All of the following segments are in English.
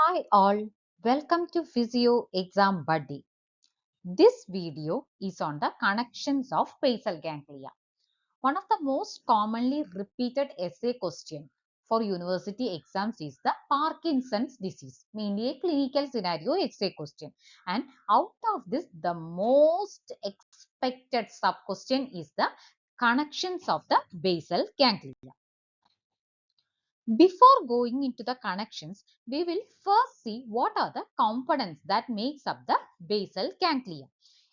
Hi all, welcome to Physio Exam Buddy. This video is on the connections of basal ganglia. One of the most commonly repeated essay question for university exams is the Parkinson's disease, mainly a clinical scenario essay question. And out of this, the most expected sub question is the connections of the basal ganglia. Before going into the connections, we will first see what are the components that makes up the basal ganglia.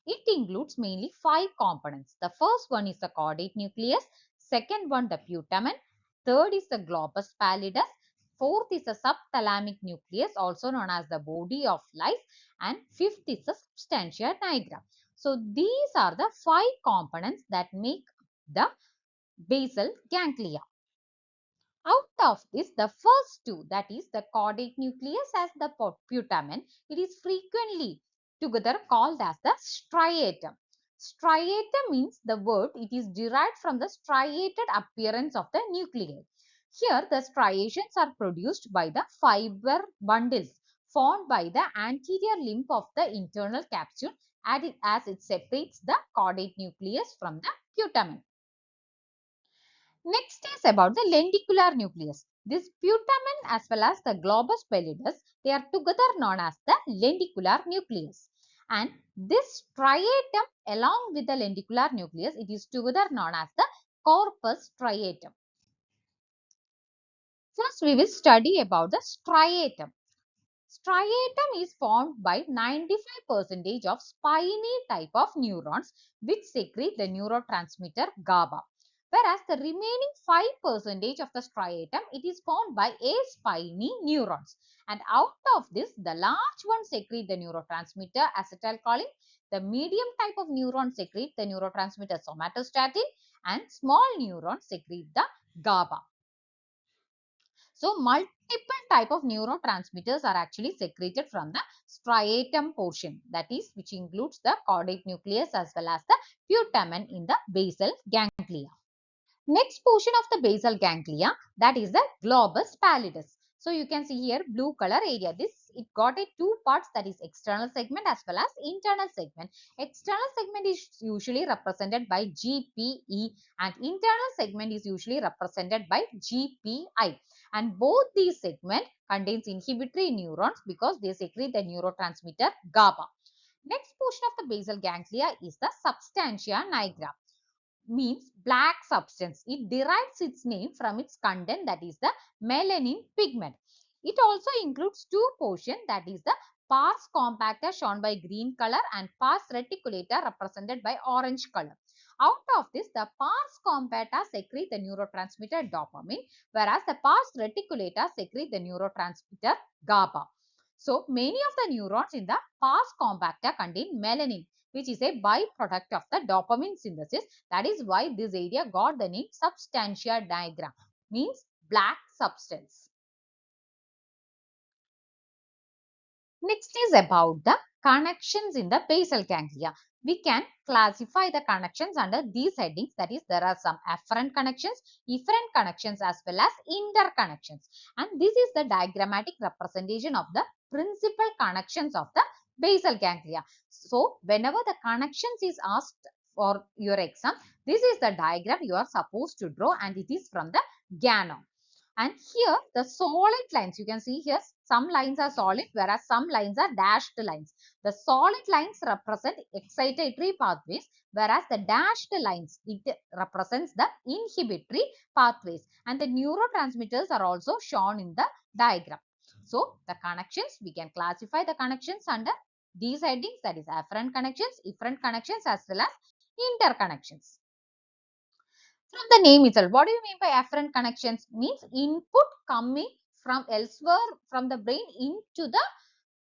It includes mainly 5 components. The first one is the caudate nucleus, second one the putamen, third is the globus pallidus, fourth is the subthalamic nucleus also known as the body of life, and fifth is the substantia nigra. So these are the 5 components that make the basal ganglia. Out of this, the first two, that is the caudate nucleus as the putamen, it is frequently together called as the striatum. Striatum means the word, it is derived from the striated appearance of the nuclei. Here, the striations are produced by the fiber bundles formed by the anterior limb of the internal capsule as it separates the caudate nucleus from the putamen. Next is about the lenticular nucleus. This putamen as well as the globus pallidus, they are together known as the lenticular nucleus. And this striatum along with the lenticular nucleus, it is together known as the corpus striatum. First, we will study about the striatum. Striatum is formed by 95% of spiny type of neurons which secrete the neurotransmitter GABA. Whereas the remaining 5% of the striatum, it is formed by aspiny neurons. And out of this, the large ones secrete the neurotransmitter acetylcholine. The medium type of neurons secrete the neurotransmitter somatostatin, and small neurons secrete the GABA. So multiple type of neurotransmitters are actually secreted from the striatum portion, that is which includes the caudate nucleus as well as the putamen in the basal ganglia. Next portion of the basal ganglia, that is the globus pallidus. So you can see here blue color area. This it got a 2 parts, that is external segment as well as internal segment. External segment is usually represented by GPE and internal segment is usually represented by GPI. And both these segments contains inhibitory neurons because they secrete the neurotransmitter GABA. Next portion of the basal ganglia is the substantia nigra, means black substance. It derives its name from its content, that is the melanin pigment. It also includes 2 portions, that is the pars compacta shown by green color and pars reticulata represented by orange color. Out of this, the pars compacta secrete the neurotransmitter dopamine, whereas the pars reticulata secrete the neurotransmitter GABA. So many of the neurons in the pars compacta contain melanin, which is a byproduct of the dopamine synthesis. That is why this area got the name substantia nigra, means black substance. Next is about the connections in the basal ganglia. We can classify the connections under these headings, that is there are some afferent connections, efferent connections as well as interconnections. And this is the diagrammatic representation of the principal connections of the basal ganglia. So whenever the connections is asked for your exam, this is the diagram you are supposed to draw, and it is from the GANOM. And here the solid lines, you can see here some lines are solid whereas some lines are dashed lines. The solid lines represent excitatory pathways, whereas the dashed lines, it represents the inhibitory pathways, and the neurotransmitters are also shown in the diagram. So the connections, we can classify the connections under these headings, that is afferent connections, efferent connections as well as interconnections. From the name itself, what do you mean by afferent connections? Means input coming from elsewhere from the brain into the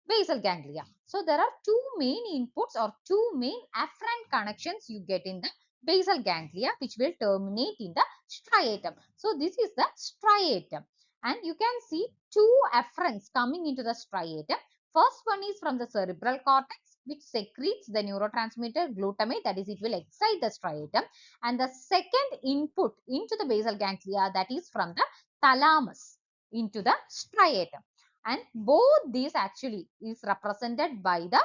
basal ganglia. So there are 2 main inputs or 2 main afferent connections you get in the basal ganglia, which will terminate in the striatum. So this is the striatum, and you can see 2 afferents coming into the striatum. First one is from the cerebral cortex, which secretes the neurotransmitter glutamate, that is it will excite the striatum. And the second input into the basal ganglia, that is from the thalamus into the striatum. and both these actually is represented by the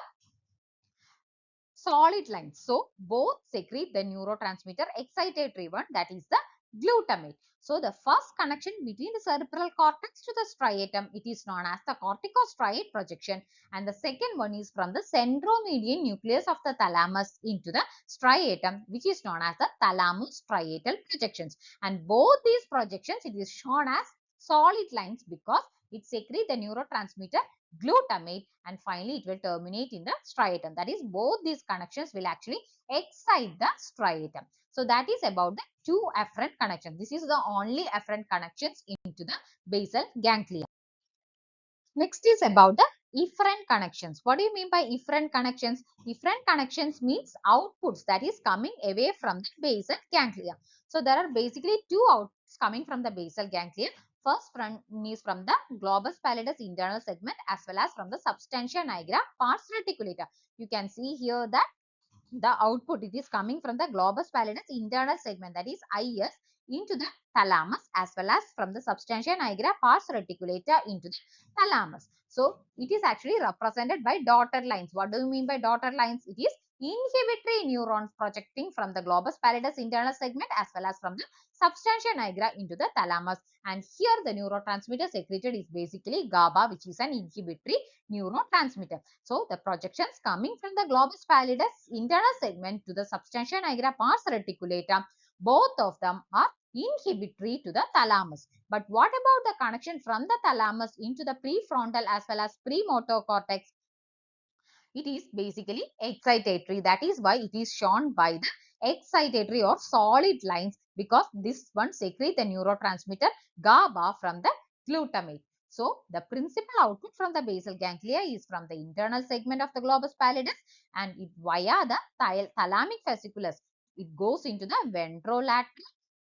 solid lines. So both secrete the neurotransmitter excitatory one, that is the glutamate. So the first connection between the cerebral cortex to the striatum, it is known as the corticostriate projection, and the second one is from the centromedian nucleus of the thalamus into the striatum, which is known as the thalamus-striatal projections. And both these projections, it is shown as solid lines because it secretes the neurotransmitter glutamate, and finally it will terminate in the striatum. That is, both these connections will actually excite the striatum. So that is about the two afferent connections. This is the only afferent connections into the basal ganglia. Next is about the efferent connections. What do you mean by efferent connections? Efferent connections means outputs that is coming away from the basal ganglia. So there are basically two outputs coming from the basal ganglia. First one is from the globus pallidus internal segment as well as from the substantia nigra pars reticulata. You can see here that the output, it is coming from the globus pallidus internal segment, that is IS, into the thalamus as well as from the substantia nigra pars reticulata into the thalamus. So it is actually represented by dotted lines. What do you mean by dotted lines? It is inhibitory neurons projecting from the globus pallidus internal segment as well as from the substantia nigra into the thalamus. And here the neurotransmitter secreted is basically GABA, which is an inhibitory neurotransmitter. So the projections coming from the globus pallidus internal segment to the substantia nigra pars reticulata, both of them are inhibitory to the thalamus. But what about the connection from the thalamus into the prefrontal as well as premotor cortex? It is basically excitatory. That is why it is shown by the excitatory or solid lines, because this one secrete the neurotransmitter GABA from the glutamate. So the principal output from the basal ganglia is from the internal segment of the globus pallidus, and it via the thalamic fasciculus. It goes into the ventrolateral,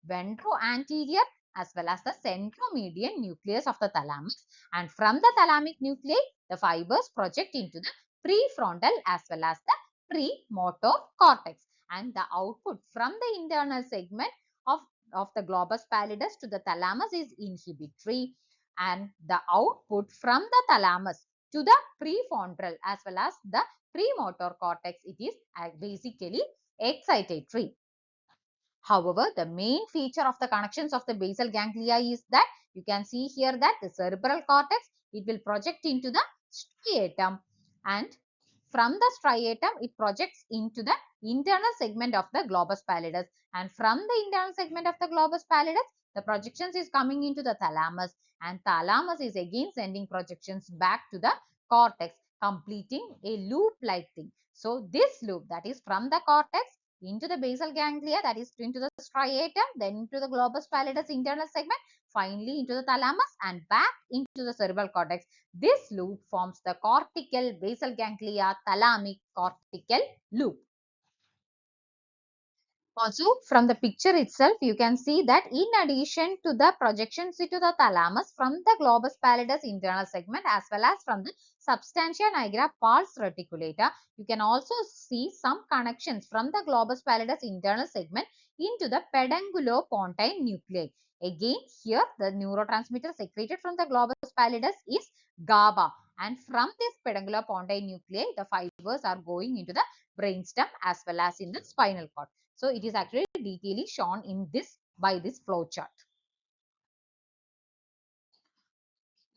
ventroanterior as well as the centromedian nucleus of the thalamus, and from the thalamic nuclei the fibers project into the prefrontal as well as the premotor cortex, and the output from the internal segment of the globus pallidus to the thalamus is inhibitory, and the output from the thalamus to the prefrontal as well as the premotor cortex, it is basically excitatory. However, the main feature of the connections of the basal ganglia is that you can see here that the cerebral cortex, it will project into the striatum, and from the striatum it projects into the internal segment of the globus pallidus, and from the internal segment of the globus pallidus the projections is coming into the thalamus, and thalamus is again sending projections back to the cortex, completing a loop like thing. So this loop, that is from the cortex into the basal ganglia, that is into the striatum, then into the globus pallidus internal segment, finally into the thalamus and back into the cerebral cortex. This loop forms the cortical basal ganglia thalamic cortical loop. Also, from the picture itself, you can see that in addition to the projections into the thalamus from the globus pallidus internal segment as well as from the substantia nigra pars reticulata, you can also see some connections from the globus pallidus internal segment into the pedunculopontine nuclei. Again, here the neurotransmitter secreted from the globus pallidus is GABA, and from this pedunculopontine nuclei, the fibers are going into the brainstem as well as in the spinal cord. So it is actually detailedly shown in this by this flow chart.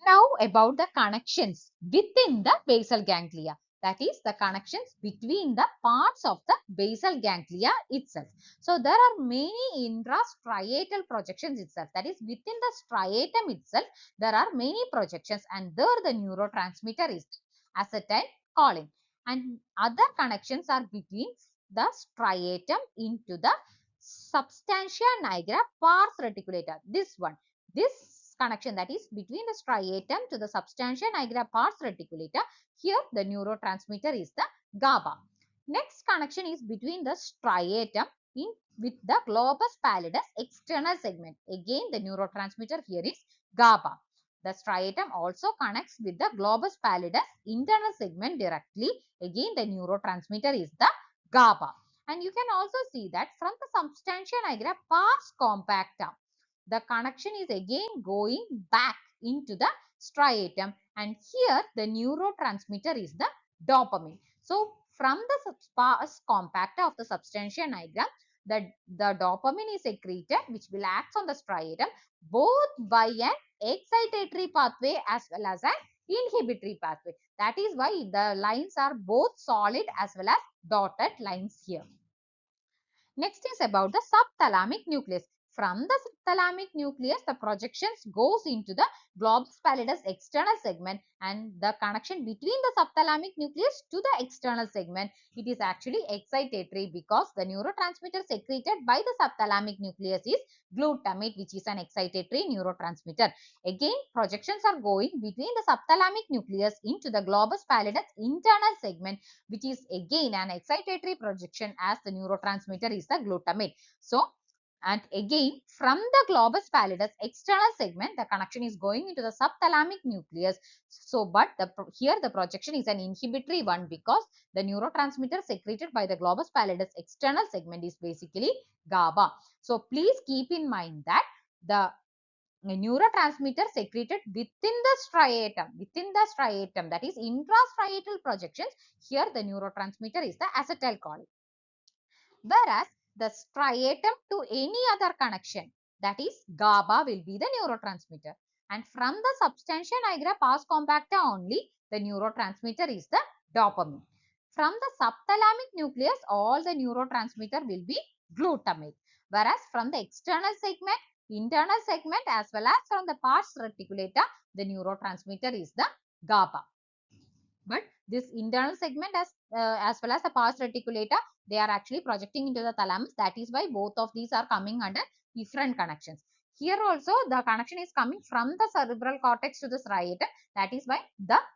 Now about the connections within the basal ganglia. That is the connections between the parts of the basal ganglia itself. So there are many intrastriatal projections itself. That is within the striatum itself, there are many projections, and there the neurotransmitter is acetylcholine. And other connections are between the striatum into the substantia nigra pars reticulata. This connection, that is between the striatum to the substantia nigra pars reticulata, here the neurotransmitter is the GABA. Next connection is between the striatum in with the globus pallidus external segment. Again, the neurotransmitter here is GABA. The striatum also connects with the globus pallidus internal segment directly. Again, the neurotransmitter is the GABA. And you can also see that from the substantia nigra pars compacta, the connection is again going back into the striatum, And here the neurotransmitter is the dopamine. So from the pars compacta of the substantia nigra, the dopamine is secreted, which will act on the striatum both by an excitatory pathway as well as an inhibitory pathway. That is why the lines are both solid as well as dotted lines here. Next is about the subthalamic nucleus. From the subthalamic nucleus, the projections goes into the globus pallidus external segment, and the connection between the subthalamic nucleus to the external segment, it is actually excitatory because the neurotransmitter secreted by the subthalamic nucleus is glutamate, which is an excitatory neurotransmitter. Again, projections are going between the subthalamic nucleus into the globus pallidus internal segment, which is again an excitatory projection as the neurotransmitter is the glutamate. So, and again from the globus pallidus external segment, the connection is going into the subthalamic nucleus. So, but here the projection is an inhibitory one because the neurotransmitter secreted by the globus pallidus external segment is basically GABA. So, please keep in mind that the neurotransmitter secreted within the striatum, that is intrastriatal projections, here the neurotransmitter is the acetylcholine. Whereas the striatum to any other connection, that is GABA, will be the neurotransmitter. And from the substantia nigra pars compacta only, the neurotransmitter is the dopamine. From the subthalamic nucleus, all the neurotransmitter will be glutamate. Whereas from the external segment, internal segment, as well as from the pars reticulata, the neurotransmitter is the GABA. But this internal segment as well as the pars reticulata, they are actually projecting into the thalamus. That is why both of these are coming under efferent connections. Here also the connection is coming from the cerebral cortex to the striatum. That is why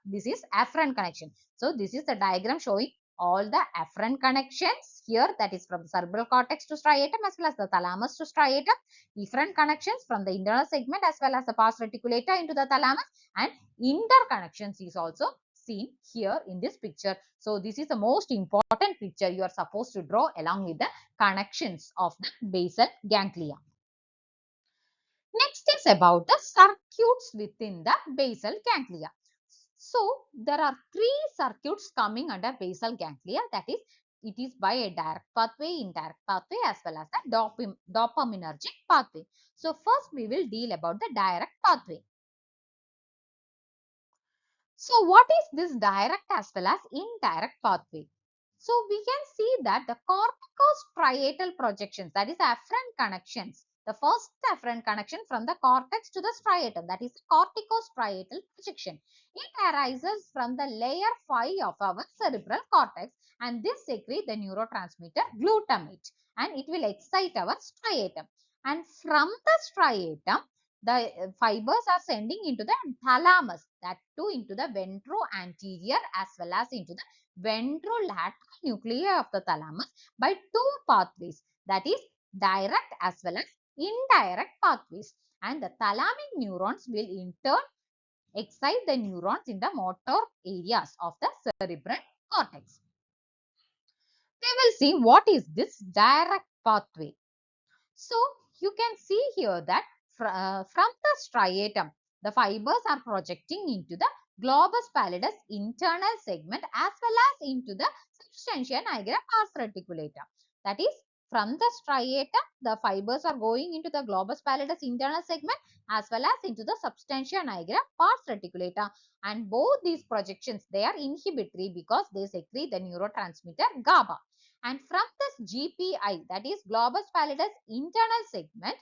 this is afferent connection. So this is the diagram showing all the afferent connections here, that is from the cerebral cortex to striatum as well as the thalamus to striatum. Efferent connections from the internal segment as well as the pars reticulata into the thalamus, and interconnections is also seen here in this picture. So this is the most important picture you are supposed to draw along with the connections of the basal ganglia. Next is about the circuits within the basal ganglia. So there are three circuits coming under basal ganglia, that is it is by a direct pathway, indirect pathway as well as the dopaminergic pathway. So first we will deal about the direct pathway. So what is this direct as well as indirect pathway? So we can see that the corticostriatal projections, that is afferent connections, the first afferent connection from the cortex to the striatum, that is corticostriatal projection. It arises from the layer 5 of our cerebral cortex, and this secretes the neurotransmitter glutamate, and it will excite our striatum. And from the striatum, the fibers are sending into the thalamus, that too into the ventro-anterior as well as into the ventrolateral nuclei of the thalamus by two pathways, that is direct as well as indirect pathways. And the thalamic neurons will in turn excite the neurons in the motor areas of the cerebral cortex. We will see what is this direct pathway. So you can see here that from the striatum, the fibers are projecting into the globus pallidus internal segment as well as into the substantia nigra pars reticulata. That is, from the striatum, the fibers are going into the globus pallidus internal segment as well as into the substantia nigra pars reticulata. And both these projections, they are inhibitory because they secrete the neurotransmitter GABA. And from this GPI, that is globus pallidus internal segment,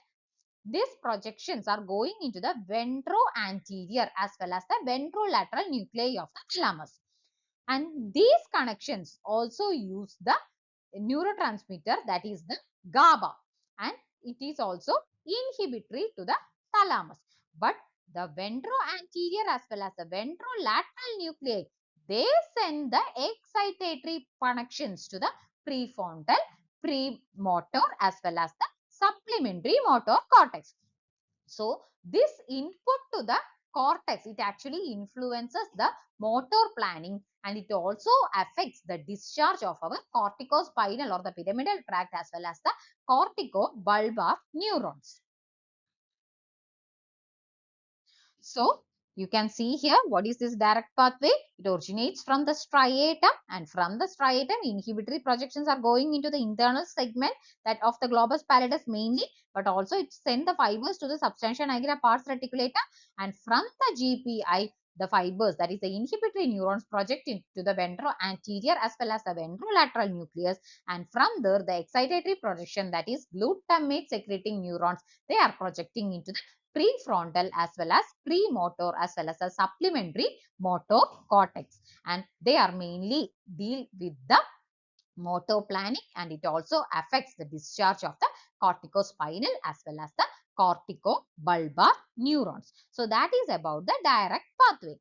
these projections are going into the ventro-anterior as well as the ventrolateral nuclei of the thalamus. And these connections also use the neurotransmitter, that is the GABA, and it is also inhibitory to the thalamus. But the ventro-anterior as well as the ventrolateral nuclei, they send the excitatory connections to the prefrontal, premotor as well as the supplementary motor cortex. So this input to the cortex, it actually influences the motor planning, and it also affects the discharge of our corticospinal or the pyramidal tract as well as the corticobulbar neurons. So You can see here what is this direct pathway. It originates from the striatum, and from the striatum inhibitory projections are going into the internal segment that of the globus pallidus mainly, but also it sends the fibers to the substantia nigra pars reticulata, and from the GPI the fibers, that is the inhibitory neurons, project into the ventro-anterior as well as the ventrolateral nucleus, and from there the excitatory projection, that is glutamate secreting neurons, they are projecting into the prefrontal as well as premotor as well as a supplementary motor cortex, and they are mainly deal with the motor planning, and it also affects the discharge of the corticospinal as well as the corticobulbar neurons. So that is about the direct pathway.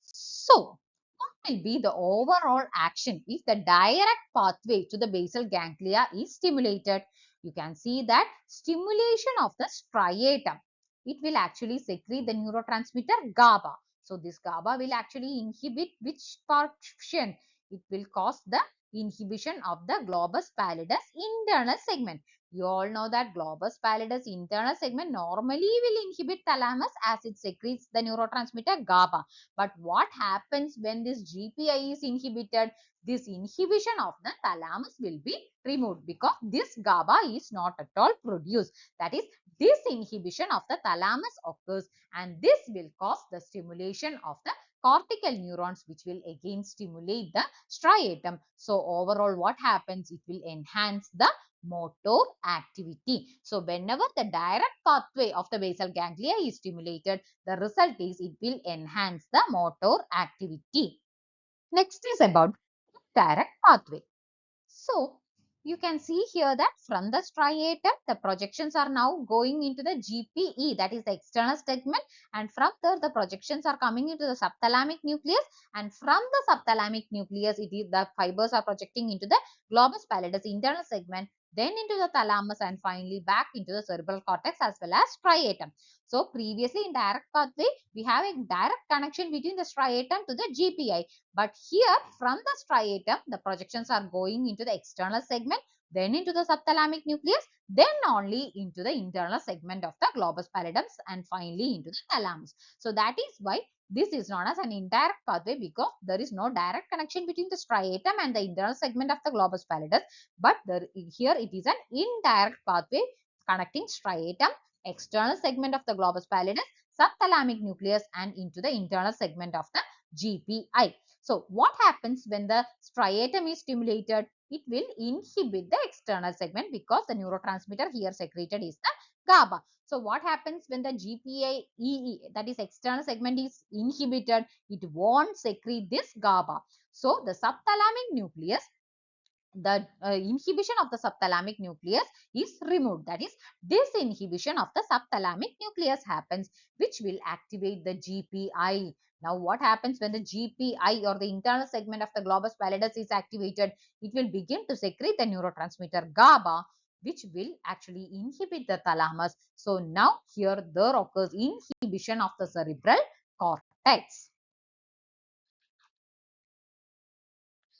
So what will be the overall action if the direct pathway to the basal ganglia is stimulated? You can see that stimulation of the striatum, it will actually secrete the neurotransmitter GABA. So this GABA will actually inhibit which portion? It will cause the inhibition of the globus pallidus internal segment. You all know that globus pallidus internal segment normally will inhibit thalamus as it secretes the neurotransmitter GABA. But what happens when this GPI is inhibited? This inhibition of the thalamus will be removed because this GABA is not at all produced. That is, this inhibition of the thalamus occurs, and this will cause the stimulation of the cortical neurons, which will again stimulate the striatum. So overall what happens? It will enhance the motor activity. So whenever the direct pathway of the basal ganglia is stimulated, the result is it will enhance the motor activity. Next is about direct pathway. So you can see here that from the striatum, the projections are now going into the GPE, that is the external segment, and from there the projections are coming into the subthalamic nucleus, and from the subthalamic nucleus, it is the fibers are projecting into the globus pallidus internal segment, then into the thalamus, and finally back into the cerebral cortex as well as striatum. So previously in direct pathway, we have a direct connection between the striatum to the GPI. But here from the striatum, the projections are going into the external segment, then into the subthalamic nucleus, then only into the internal segment of the globus pallidus, and finally into the thalamus. So that is why this is known as an indirect pathway, because there is no direct connection between the striatum and the internal segment of the globus pallidus, but here it is an indirect pathway connecting striatum, external segment of the globus pallidus, subthalamic nucleus, and into the internal segment of the GPI. So what happens when the striatum is stimulated? It will inhibit the external segment because the neurotransmitter here secreted is the GABA. So what happens when the GPI, that is external segment, is inhibited? It won't secrete this GABA. So the subthalamic nucleus, the inhibition of the subthalamic nucleus is removed. That is, disinhibition of the subthalamic nucleus happens, which will activate the GPI. Now, what happens when the GPI or the internal segment of the globus pallidus is activated? It will begin to secrete the neurotransmitter GABA, which will actually inhibit the thalamus. So now here there occurs inhibition of the cerebral cortex.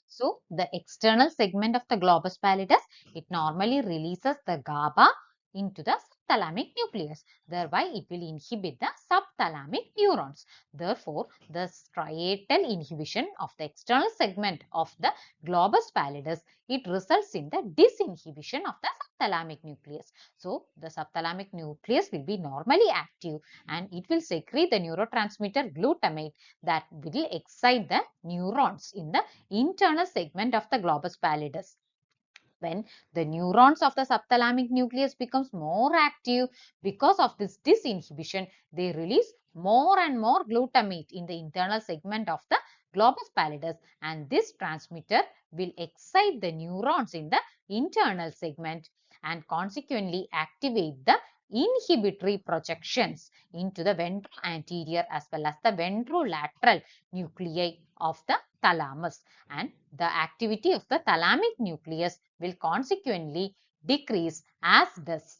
So the external segment of the globus pallidus, it normally releases the GABA into the subthalamic nucleus. Thereby, it will inhibit the subthalamic neurons. Therefore, the striatal inhibition of the external segment of the globus pallidus, it results in the disinhibition of the subthalamic nucleus. So, the subthalamic nucleus will be normally active, and it will secrete the neurotransmitter glutamate that will excite the neurons in the internal segment of the globus pallidus. When the neurons of the subthalamic nucleus becomes more active, because of this disinhibition, they release more and more glutamate in the internal segment of the globus pallidus, and this transmitter will excite the neurons in the internal segment and consequently activate the inhibitory projections into the ventro-anterior as well as the ventrolateral nuclei of the thalamus, and the activity of the thalamic nucleus will consequently decrease, as does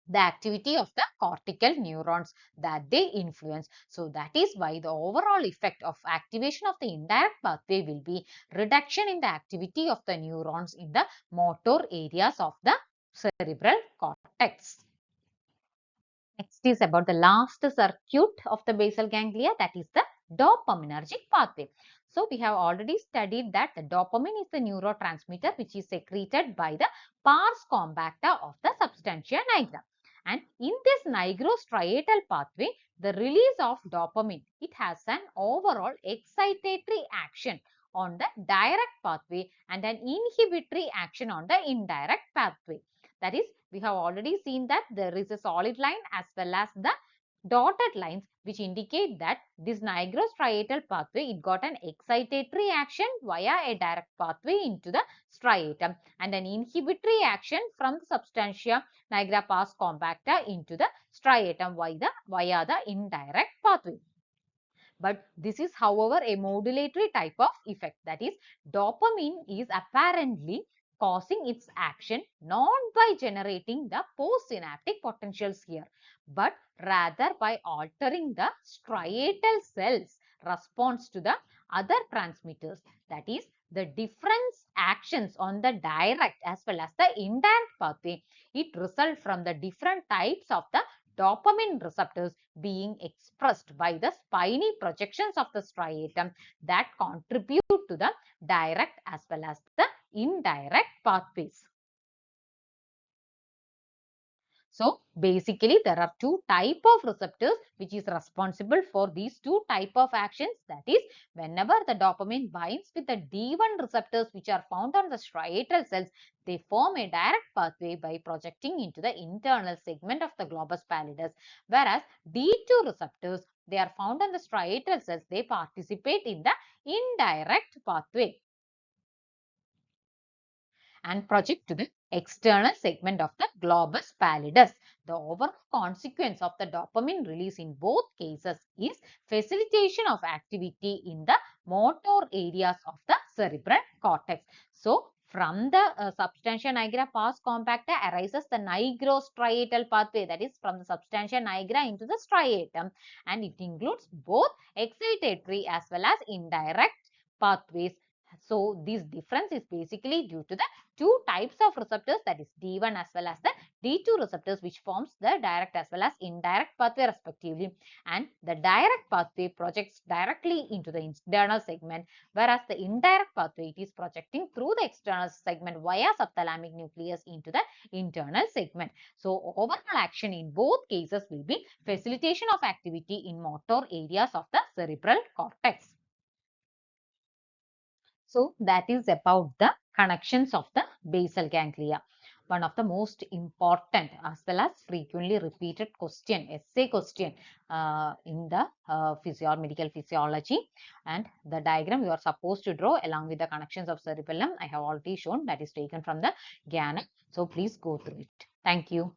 the activity of the cortical neurons that they influence. So that is why the overall effect of activation of the indirect pathway will be reduction in the activity of the neurons in the motor areas of the cerebral cortex. Next is about the last circuit of the basal ganglia, that is the dopaminergic pathway. So we have already studied that the dopamine is the neurotransmitter which is secreted by the pars compacta of the substantia nigra. And in this nigrostriatal pathway, the release of dopamine, it has an overall excitatory action on the direct pathway and an inhibitory action on the indirect pathway. That is, we have already seen that there is a solid line as well as the dotted lines which indicate that this nigrostriatal pathway, it got an excitatory action via a direct pathway into the striatum and an inhibitory action from the substantia nigra pars compacta into the striatum via the indirect pathway. But this is, however, a modulatory type of effect. That is, dopamine is apparently causing its action not by generating the postsynaptic potentials here, but rather by altering the striatal cells response to the other transmitters. That is, the different actions on the direct as well as the indirect pathway, it results from the different types of the dopamine receptors being expressed by the spiny projections of the striatum that contribute to the direct as well as the indirect pathways. So basically there are two type of receptors which is responsible for these two type of actions. That is, whenever the dopamine binds with the D1 receptors which are found on the striatal cells, they form a direct pathway by projecting into the internal segment of the globus pallidus. Whereas D2 receptors, they are found on the striatal cells, they participate in the indirect pathway and project to the external segment of the globus pallidus. The overall consequence of the dopamine release in both cases is facilitation of activity in the motor areas of the cerebral cortex. So, from the substantia nigra pars compacta arises the nigrostriatal pathway, that is from the substantia nigra into the striatum, and it includes both excitatory as well as indirect pathways. So, this difference is basically due to the two types of receptors, that is D1 as well as the D2 receptors, which forms the direct as well as indirect pathway respectively. And the direct pathway projects directly into the internal segment, whereas the indirect pathway, it is projecting through the external segment via subthalamic nucleus into the internal segment. So overall action in both cases will be facilitation of activity in motor areas of the cerebral cortex. So that is about the connections of the basal ganglia. One of the most important as well as frequently repeated question, essay question in the medical physiology. And the diagram you are supposed to draw along with the connections of cerebellum, I have already shown, that is taken from the Gana. So please go through it. Thank you.